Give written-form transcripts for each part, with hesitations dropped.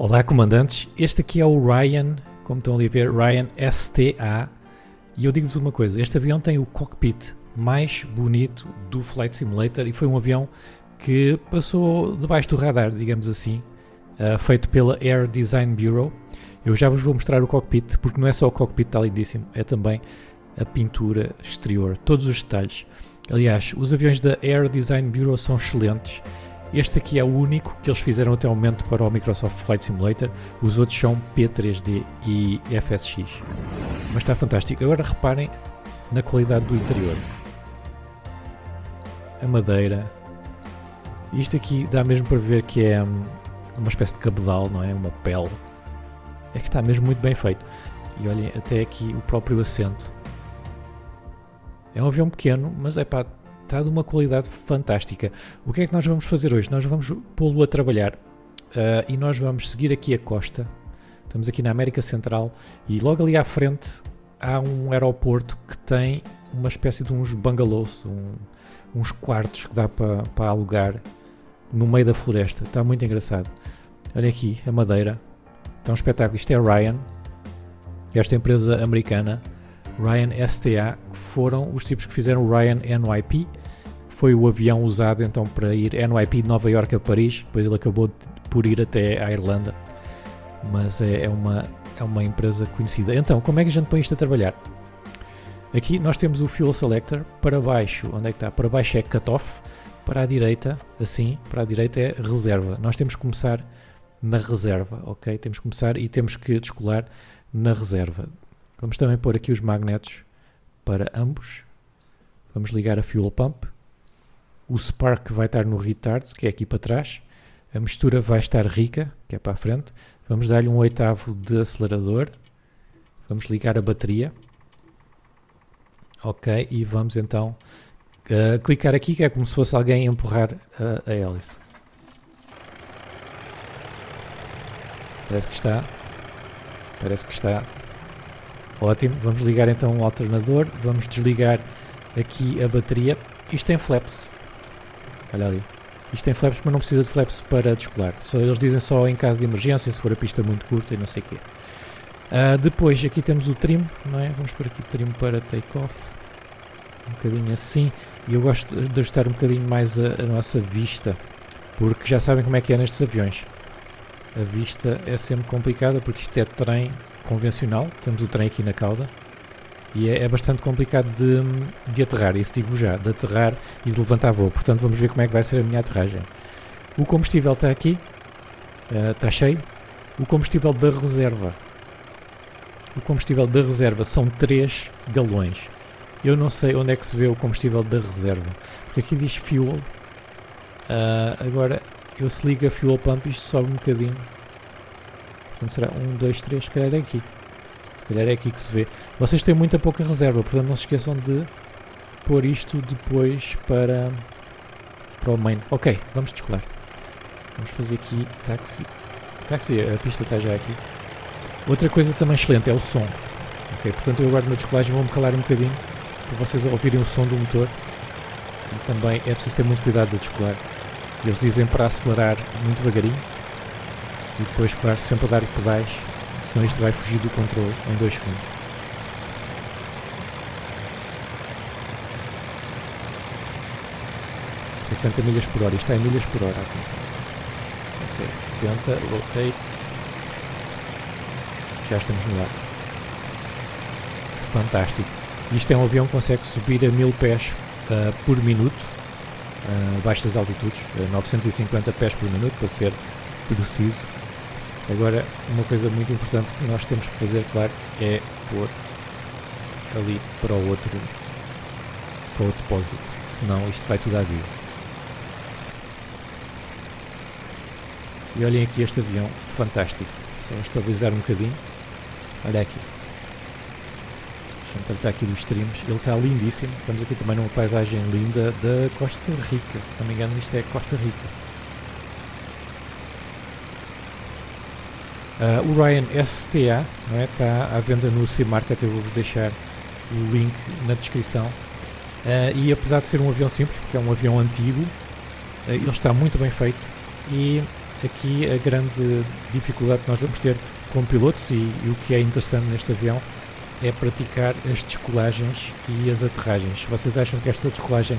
Olá, comandantes. Este aqui é o Ryan, como estão ali a ver, Ryan STA. E eu digo-vos uma coisa, este avião tem o cockpit mais bonito do Flight Simulator e foi um avião que passou debaixo do radar, digamos assim, feito pela Air Design Bureau. Eu já vos vou mostrar o cockpit, porque não é só o cockpit que está lindíssimo, é também a pintura exterior, todos os detalhes. Aliás, os aviões da Air Design Bureau são excelentes. Este aqui é o único que eles fizeram até o momento para o Microsoft Flight Simulator. Os outros são P3D e FSX. Mas está fantástico. Agora reparem na qualidade do interior. A madeira. Isto aqui dá mesmo para ver que é uma espécie de cabedal, não é? Uma pele. É que está mesmo muito bem feito. E olhem, até aqui o próprio assento. É um avião pequeno, mas é pá, está de uma qualidade fantástica. O que é que nós vamos fazer hoje? Nós vamos pô-lo a trabalhar e nós vamos seguir aqui a costa. Estamos aqui na América Central e logo ali à frente há um aeroporto que tem uma espécie de uns bungalows, uns quartos que dá para alugar no meio da floresta. Está muito engraçado. Olha aqui a madeira. Está um espetáculo. Isto é Ryan, esta empresa americana, Ryan STA, que foram os tipos que fizeram o Ryan NYP. Foi o avião usado então para ir NYP de Nova Iorque a Paris, depois ele acabou por ir até à Irlanda, mas é uma empresa conhecida. Então, como é que a gente põe isto a trabalhar? Aqui nós temos o Fuel Selector, para baixo, onde é que está? Para baixo é Cutoff, para a direita, assim, para a direita é Reserva. Nós temos que começar na Reserva, ok? Temos que começar e temos que descolar na Reserva. Vamos também pôr aqui os magnetos para ambos. Vamos ligar a Fuel Pump. O Spark vai estar no Retard, que é aqui para trás. A mistura vai estar rica, que é para a frente. Vamos dar-lhe um oitavo de acelerador. Vamos ligar a bateria. Ok, e vamos então clicar aqui, que é como se fosse alguém a empurrar a hélice. Parece que está ótimo. Vamos ligar então o alternador. Vamos desligar aqui a bateria. Isto tem flaps. Olha ali. Isto tem flaps, mas não precisa de flaps para descolar. Eles dizem só em caso de emergência, se for a pista muito curta e não sei o quê. Depois aqui temos o trim, não é? Vamos pôr aqui o trim para take-off. Um bocadinho assim. E eu gosto de ajustar um bocadinho mais a nossa vista, porque já sabem como é que é nestes aviões. A vista é sempre complicada, porque isto é trem convencional. Temos o trem aqui na cauda. E é bastante complicado de aterrar, isso digo já, de aterrar e de levantar voo. Portanto, vamos ver como é que vai ser a minha aterragem. O combustível está aqui, está cheio. O combustível da reserva. O combustível da reserva são 3 galões. Eu não sei onde é que se vê o combustível da reserva, porque aqui diz fuel. Agora, eu se ligo a fuel pump, isto sobe um bocadinho. Portanto, será 1, 2, 3, se calhar é aqui. Se calhar é aqui que se vê. Vocês têm muita pouca reserva, portanto não se esqueçam de pôr isto depois para o main. Ok, vamos descolar. Vamos fazer aqui táxi, a pista está já aqui. Outra coisa também excelente é o som. Ok, portanto eu agora na descolagem vou-me calar um bocadinho para vocês ouvirem o som do motor. E também é preciso ter muito cuidado de descolar. Eles dizem para acelerar muito devagarinho e depois, claro, sempre a dar pedais. Senão isto vai fugir do controle em 2 segundos. A 60 milhas por hora. Isto está em milhas por hora, atenção. Ok, 70, rotate. Já estamos no ar. Fantástico. Isto é um avião que consegue subir a 1000 pés por minuto, abaixo das altitudes, 950 pés por minuto, para ser preciso. Agora, uma coisa muito importante que nós temos que fazer, claro, é pôr ali para o outro depósito, senão isto vai tudo à vida. E olhem aqui este avião, fantástico. Só estabilizar um bocadinho. Olha aqui. Deixa-me tratar aqui dos trims. Ele está lindíssimo. Estamos aqui também numa paisagem linda da Costa Rica. Se não me engano, isto é Costa Rica. O Ryan STA, não é? Está à venda no C-Market, eu vou-vos deixar o link na descrição. E apesar de ser um avião simples, porque é um avião antigo, ele está muito bem feito e aqui a grande dificuldade que nós vamos ter como pilotos e o que é interessante neste avião é praticar as descolagens e as aterragens. Se vocês acham que esta descolagem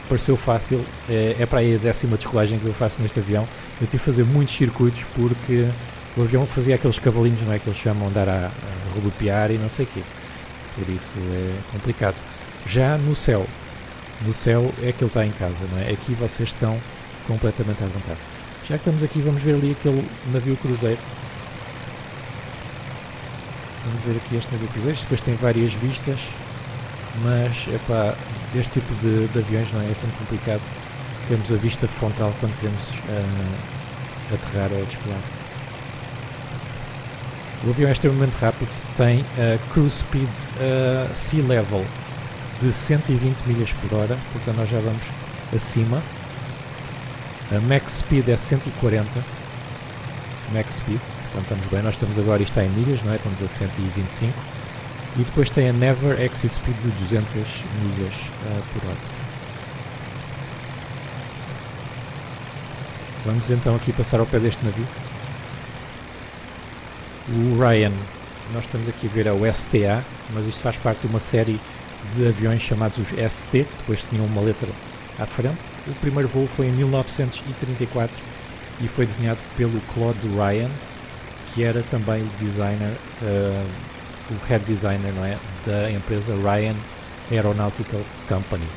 pareceu fácil, é para aí a 10ª descolagem que eu faço neste avião. Eu tive de fazer muitos circuitos porque o avião fazia aqueles cavalinhos, não é, que eles chamam, andar a rodopiar e não sei o quê. Por isso é complicado. Já no céu é que ele está em casa, não é? Aqui vocês estão completamente à vontade. Já que estamos aqui, vamos ver ali aquele navio cruzeiro. Vamos ver aqui este navio cruzeiro. Depois tem várias vistas, mas epá, este tipo de aviões não é sempre complicado. Temos a vista frontal quando queremos aterrar ou descolar. O avião é extremamente rápido, tem cruise speed sea level de 120 milhas por hora, portanto nós já vamos acima. A max speed é 140, max speed, portanto estamos bem, nós estamos agora, isto está em milhas, não é? Estamos a 125. E depois tem a never exit speed de 200 milhas por hora. Vamos então aqui passar ao pé deste navio. O Ryan, nós estamos aqui a ver o STA, mas isto faz parte de uma série de aviões chamados os ST, que depois tinham uma letra à frente. O primeiro voo foi em 1934 e foi desenhado pelo Claude Ryan, que era também o designer, o head designer, não é, da empresa Ryan Aeronautical Company.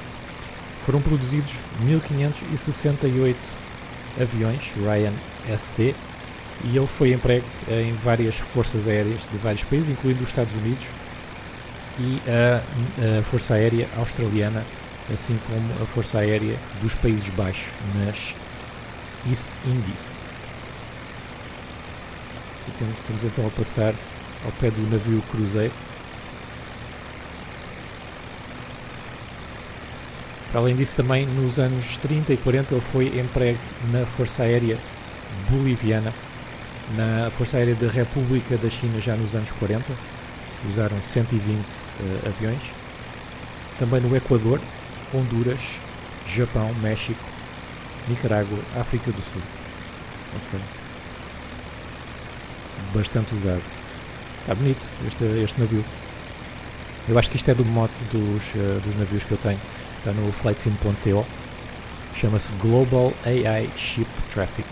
Foram produzidos 1568 aviões Ryan ST e ele foi emprego em várias forças aéreas de vários países, incluindo os Estados Unidos e a Força Aérea Australiana, assim como a Força Aérea dos Países Baixos, nas East Indies. E estamos então a passar ao pé do navio cruzeiro. Para além disso, também nos anos 30 e 40 ele foi emprego na Força Aérea Boliviana, na Força Aérea da República da China já nos anos 40, usaram 120 aviões. Também no Equador, Honduras, Japão, México, Nicarágua, África do Sul. Ok. Bastante usado. Está bonito este navio. Eu acho que isto é do mote dos navios que eu tenho. Está no flightsim.to. Chama-se Global AI Ship Traffic.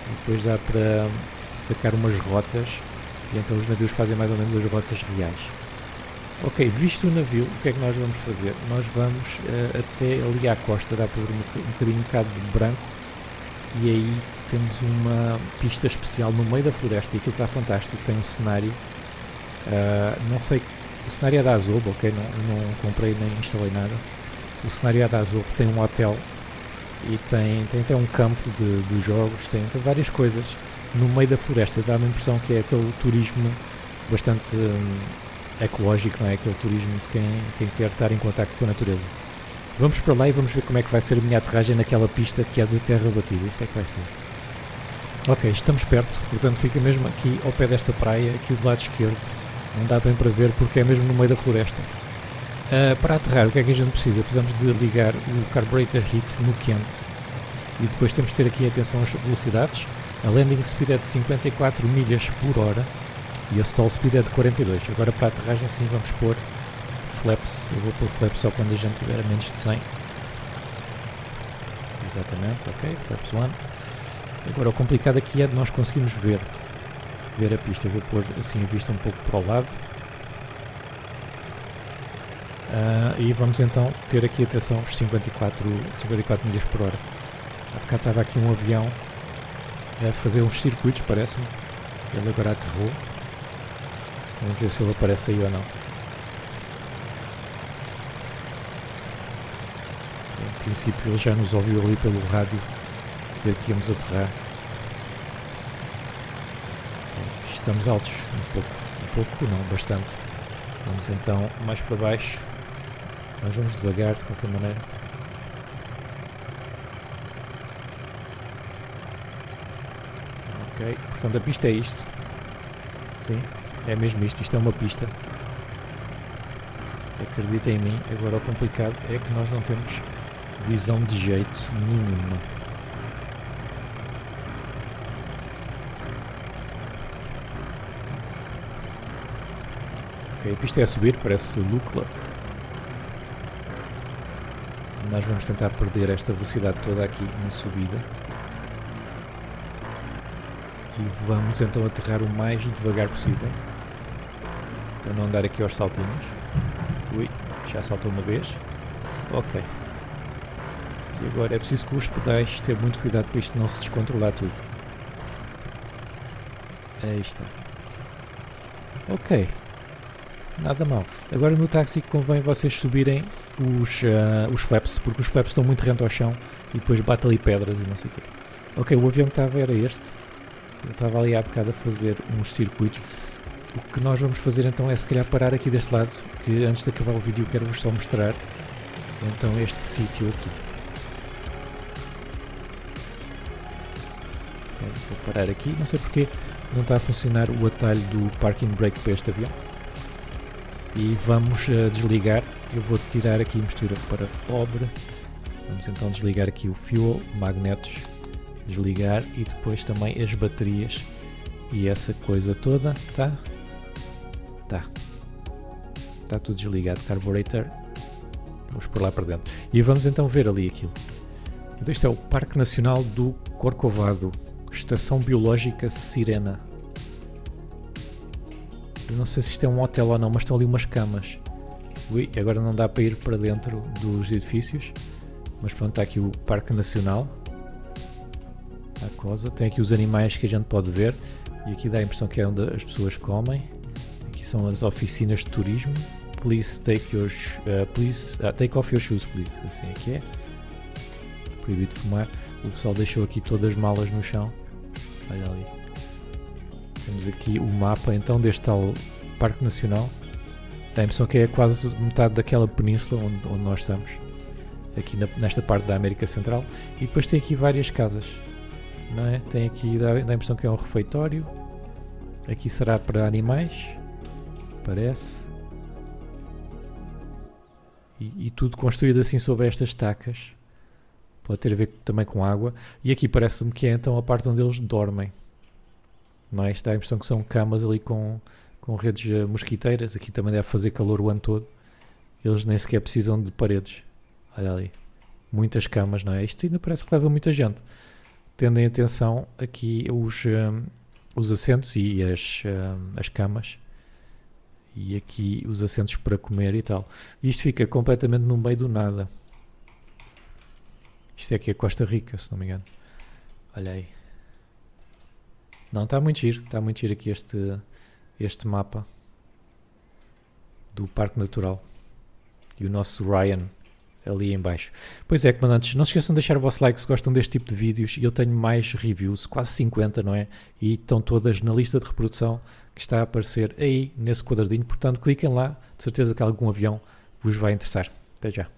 E depois dá para sacar umas rotas. E então os navios fazem mais ou menos as rotas reais. Ok, visto o navio, o que é que nós vamos fazer? Nós vamos até ali à costa, dá para ver um bocado de branco. E aí temos uma pista especial no meio da floresta e aquilo está fantástico, tem um cenário, não sei, o cenário é da Azobo, ok, não comprei nem instalei nada. O cenário é da Azobo, tem um hotel e tem até um campo de jogos, tem várias coisas no meio da floresta, dá-me a impressão que é aquele turismo bastante ecológico, não é? Aquele turismo de quem quer estar em contacto com a natureza. Vamos para lá e vamos ver como é que vai ser a minha aterragem naquela pista que é de terra batida, isso é que vai ser. Ok, estamos perto, portanto fica mesmo aqui ao pé desta praia, aqui do lado esquerdo, não dá bem para ver porque é mesmo no meio da floresta. Para aterrar, o que é que a gente precisa? Precisamos de ligar o carburetor heat no quente e depois temos de ter aqui atenção às velocidades. A landing speed é de 54 milhas por hora e a stall speed é de 42. Agora para a aterragem sim vamos pôr flaps, eu vou pôr flaps só quando a gente tiver a menos de 100. Exatamente, ok, flaps 1. Agora o complicado aqui é de nós conseguirmos ver a pista. Eu vou pôr assim a vista um pouco para o lado. E vamos então ter aqui atenção aos 54 milhas por hora. Há bocado estava aqui um avião a fazer uns circuitos, parece-me. Ele agora aterrou. Vamos ver se ele aparece aí ou não. Em princípio ele já nos ouviu ali pelo rádio dizer que íamos aterrar. Estamos altos, um pouco não, bastante. Vamos então mais para baixo. Nós vamos devagar de qualquer maneira. Ok, portanto a pista é isto. Sim, é mesmo isto é uma pista. Acreditem em mim, agora o complicado é que nós não temos visão de jeito nenhuma. Ok, a pista é a subir, parece Lucla. Nós vamos tentar perder esta velocidade toda aqui na subida. E vamos então aterrar o mais devagar possível. Para não andar aqui aos saltinhos. Ui, já saltou uma vez. Ok. E agora é preciso com os pedais ter muito cuidado para isto não se descontrolar tudo. Aí está. Ok. Nada mal. Agora no táxi convém vocês subirem os flaps, porque os flaps estão muito rente ao chão e depois bate ali pedras e não sei o quê. Ok, o avião que estava era este. Eu estava ali há bocado a fazer uns circuitos. O que nós vamos fazer então é se calhar parar aqui deste lado, que antes de acabar o vídeo quero-vos só mostrar então este sítio aqui. Vou parar aqui, não sei porque não está a funcionar o atalho do parking brake para este avião. E vamos desligar, eu vou tirar aqui a mistura para pobre. Vamos então desligar aqui o fuel, magnetos, desligar e depois também as baterias e essa coisa toda, tá? Está tudo desligado, carburetor, vamos por lá para dentro. E vamos então ver ali aquilo. Então isto é o Parque Nacional do Corcovado, Estação Biológica Sirena. Eu não sei se isto é um hotel ou não, mas estão ali umas camas. Ui, agora não dá para ir para dentro dos edifícios, mas pronto, está aqui o Parque Nacional. A coisa. Tem aqui os animais que a gente pode ver e aqui dá a impressão que é onde as pessoas comem. Aqui são as oficinas de turismo. Please take off your shoes, please. Assim é que é. Proibido fumar. O pessoal deixou aqui todas as malas no chão. Olha ali. Temos aqui o mapa então deste tal Parque Nacional. Dá a impressão que é quase metade daquela península onde nós estamos. Aqui nesta parte da América Central. E depois tem aqui várias casas. Não é? Tem aqui, dá a impressão que é um refeitório. Aqui será para animais. Parece. E tudo construído assim sobre estas estacas. Pode ter a ver também com água. E aqui parece-me que é então a parte onde eles dormem. Não é? Dá a impressão que são camas ali com redes mosquiteiras. Aqui também deve fazer calor o ano todo. Eles nem sequer precisam de paredes. Olha ali. Muitas camas, não é? Isto ainda parece que leva muita gente. Tendem atenção aqui os assentos e as camas. E aqui os assentos para comer e tal. Isto fica completamente no meio do nada. Isto é aqui a Costa Rica, se não me engano. Olha aí. Não, está muito giro aqui este mapa do Parque Natural. E o nosso Ryan ali em baixo. Pois é, comandantes, não se esqueçam de deixar o vosso like se gostam deste tipo de vídeos. Eu tenho mais reviews, quase 50, não é? E estão todas na lista de reprodução que está a aparecer aí nesse quadradinho. Portanto, cliquem lá, de certeza que algum avião vos vai interessar. Até já.